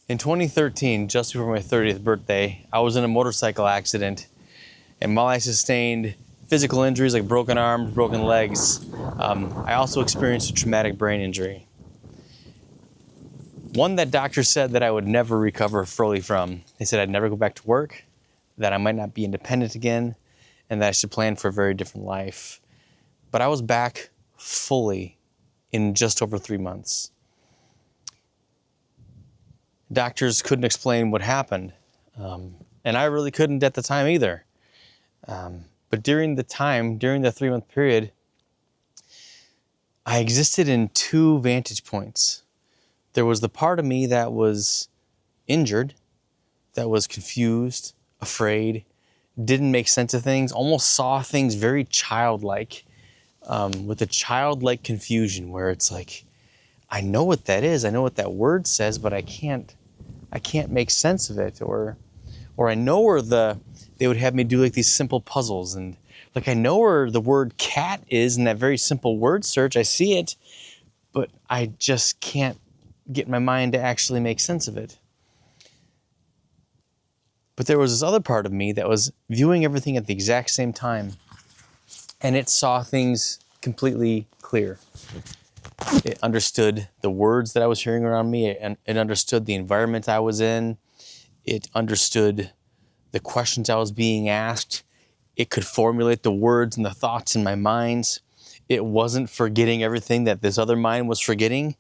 In 2013, just before my 30th birthday, I was in a motorcycle accident, and while I sustained physical injuries like broken arms, broken legs, I also experienced a traumatic brain injury. One that doctors said that I would never recover fully from. They said I'd never go back to work, that I might not be independent again, and that I should plan for a very different life. But I was back fully in just over 3 months. Doctors couldn't explain what happened, and I really couldn't at the time either. But during the 3-month period, I existed in two vantage points. There was the part of me that was injured, that was confused, afraid, didn't make sense of things, almost saw things very childlike, with a childlike confusion where it's like, I know what that is, I know what that word says, but I can't make sense of it, or I know where they would have me do like these simple puzzles, and like I know where the word cat is in that very simple word search. I see it, but I just can't get my mind to actually make sense of it. But there was this other part of me that was viewing everything at the exact same time, and it saw things completely clear. It understood the words that I was hearing around me, and it understood the environment I was in. It understood the questions I was being asked. It could formulate the words and the thoughts in my mind. It wasn't forgetting everything that this other mind was forgetting,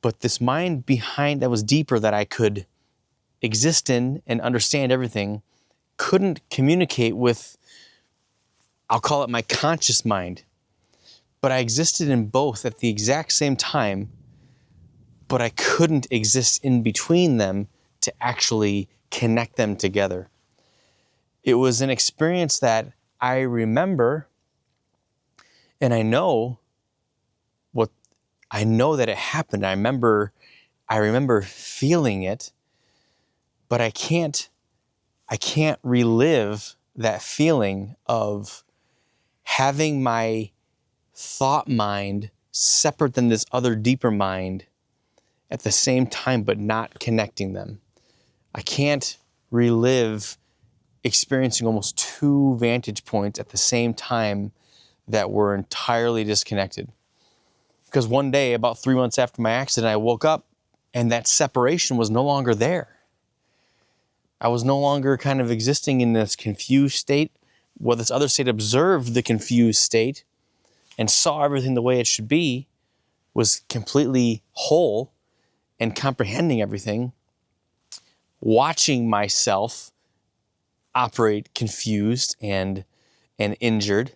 but this mind behind that was deeper, that I could exist in and understand everything, couldn't communicate with, I'll call it my conscious mind. But I existed in both at the exact same time, but I couldn't exist in between them to actually connect them together. It was an experience that I remember, and I know that it happened. I remember feeling it, but I can't relive that feeling of having my thought mind separate than this other deeper mind at the same time, but not connecting them. I can't relive experiencing almost two vantage points at the same time that were entirely disconnected. Because one day, about 3 months after my accident, I woke up and that separation was no longer there. I was no longer kind of existing in this confused state, while this other state observed the confused state and saw everything the way it should be, was completely whole and comprehending everything, watching myself operate confused and injured,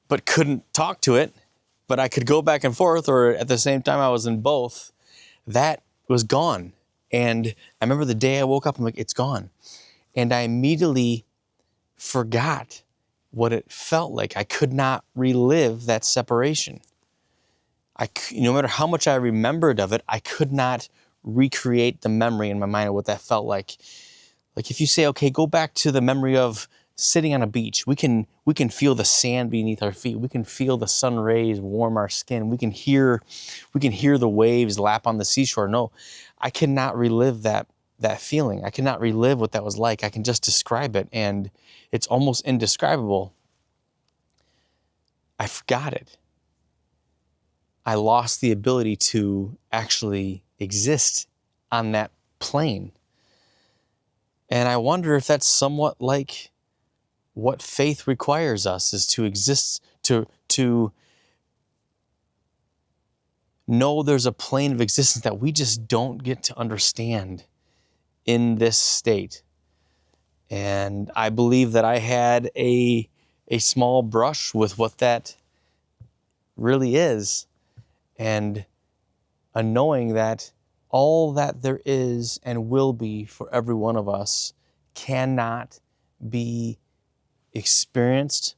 but couldn't talk to it, but I could go back and forth, or at the same time I was in both. That was gone. And I remember the day I woke up, I'm like, it's gone. And I immediately forgot what it felt like. I could not relive that separation. No matter how much I remembered of it, I could not recreate the memory in my mind of what that felt like. Like if you say, okay, go back to the memory of sitting on a beach, we can feel the sand beneath our feet. We can feel the sun rays warm our skin. We can hear the waves lap on the seashore. No, I cannot relive that feeling. I cannot relive what that was like. I can just describe it, and it's almost indescribable. I forgot it. I lost the ability to actually exist on that plane. And I wonder if that's somewhat like what faith requires us, is to exist, to know there's a plane of existence that we just don't get to understand in this state. And I believe that I had a small brush with what that really is, and a knowing that all that there is and will be for every one of us cannot be experienced,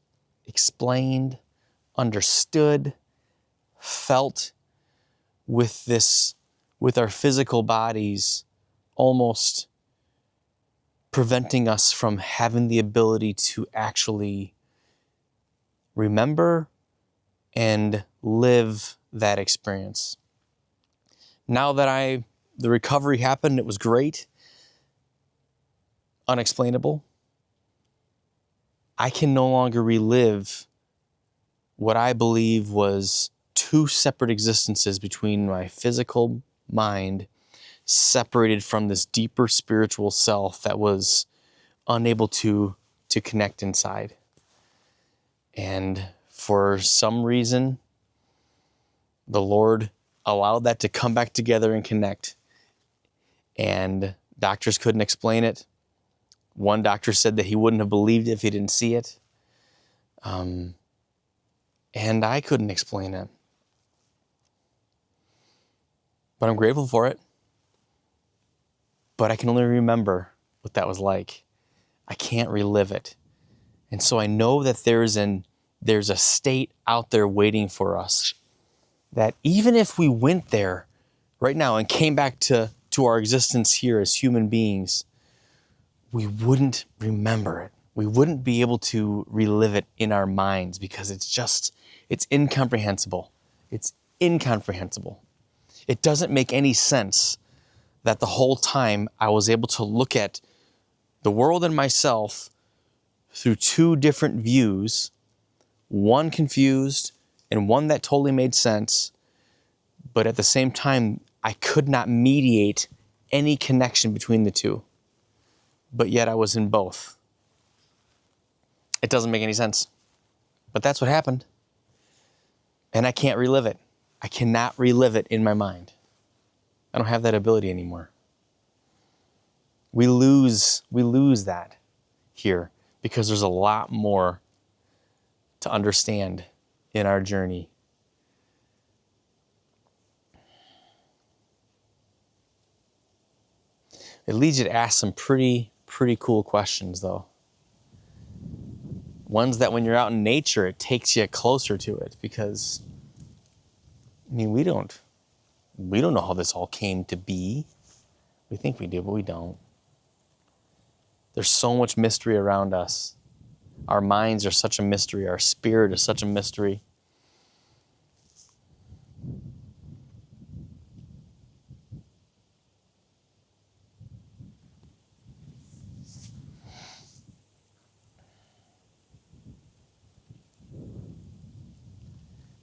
explained, understood, felt with our physical bodies almost preventing us from having the ability to actually remember and live that experience. Now that I the recovery happened. It was great, unexplainable. I can no longer relive what I believe was two separate existences between my physical mind, separated from this deeper spiritual self that was unable to connect inside. And for some reason, the Lord allowed that to come back together and connect. And doctors couldn't explain it. One doctor said that he wouldn't have believed it if he didn't see it. And I couldn't explain it. But I'm grateful for it. But I can only remember what that was like. I can't relive it. And so I know that there's a state out there waiting for us, that even if we went there right now and came back to our existence here as human beings, we wouldn't remember it. We wouldn't be able to relive it in our minds because it's incomprehensible. It's incomprehensible. It doesn't make any sense that the whole time I was able to look at the world and myself through two different views, one confused and one that totally made sense, but at the same time, I could not mediate any connection between the two, but yet I was in both. It doesn't make any sense, but that's what happened. And I can't relive it. I cannot relive it in my mind. I don't have that ability anymore. We lose that here because there's a lot more to understand in our journey. It leads you to ask some pretty cool questions, though. Ones that when you're out in nature, it takes you closer to it because, I mean, we don't know how this all came to be. We think we do, but we don't. There's so much mystery around us. Our minds are such a mystery. Our spirit is such a mystery.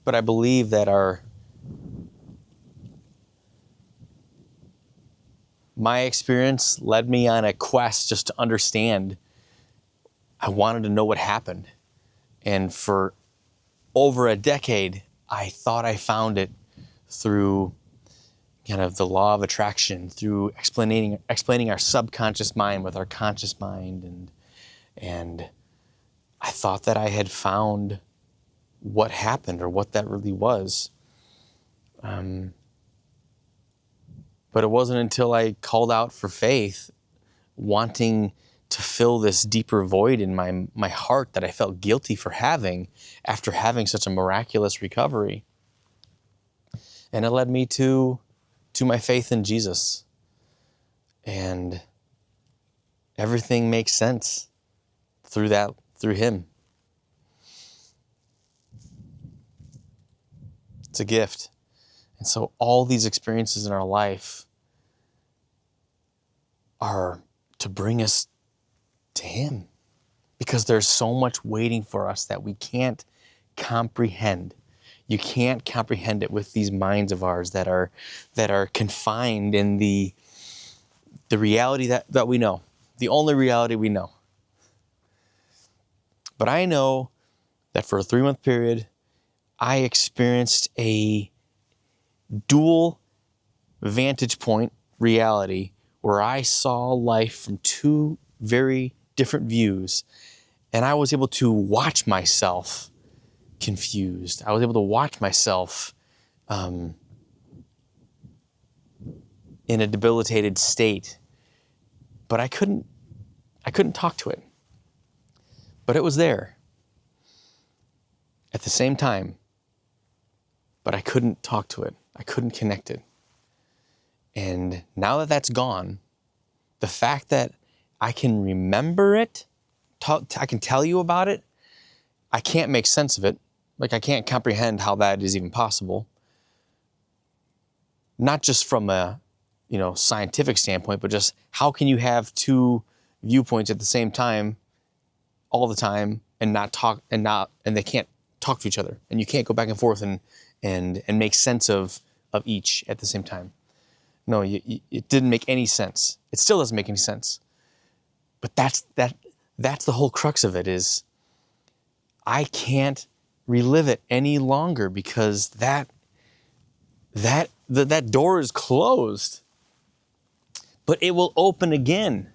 But I believe that my experience led me on a quest just to understand. I wanted to know what happened. And for over a decade, I thought I found it through kind of the law of attraction, through explaining our subconscious mind with our conscious mind. And I thought that I had found what happened or what that really was. But it wasn't until I called out for faith, wanting to fill this deeper void in my heart that I felt guilty for having after having such a miraculous recovery. And it led me to my faith in Jesus. And everything makes sense through him. It's a gift. And so all these experiences in our life are to bring us to him, because there's so much waiting for us that we can't comprehend. You can't comprehend it with these minds of ours that are confined in the reality that we know, the only reality we know. But I know that for a 3-month period, I experienced a dual vantage point reality where I saw life from two very different views, and I was able to watch myself confused. I was able to watch myself in a debilitated state, but I couldn't talk to it. But it was there at the same time, but I couldn't talk to it. I couldn't connect it. And now that that's gone, the fact that I can remember it, I can tell you about it, I can't make sense of it. Like, I can't comprehend how that is even possible. Not just from a scientific standpoint, but just how can you have two viewpoints at the same time all the time and not talk and they can't talk to each other, and you can't go back and forth and make sense of each at the same time. No, it didn't make any sense. It still doesn't make any sense. But that's the whole crux of it, is I can't relive it any longer because that door is closed. But it will open again.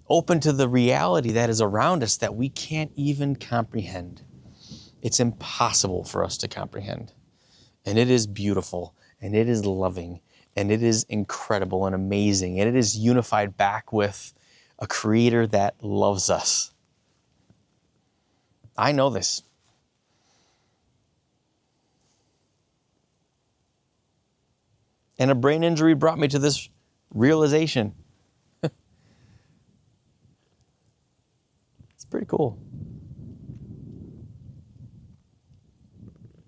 Open to the reality that is around us that we can't even comprehend. It's impossible for us to comprehend. And it is beautiful, and it is loving, and it is incredible and amazing, and it is unified back with a creator that loves us. I know this. And a brain injury brought me to this realization. It's pretty cool.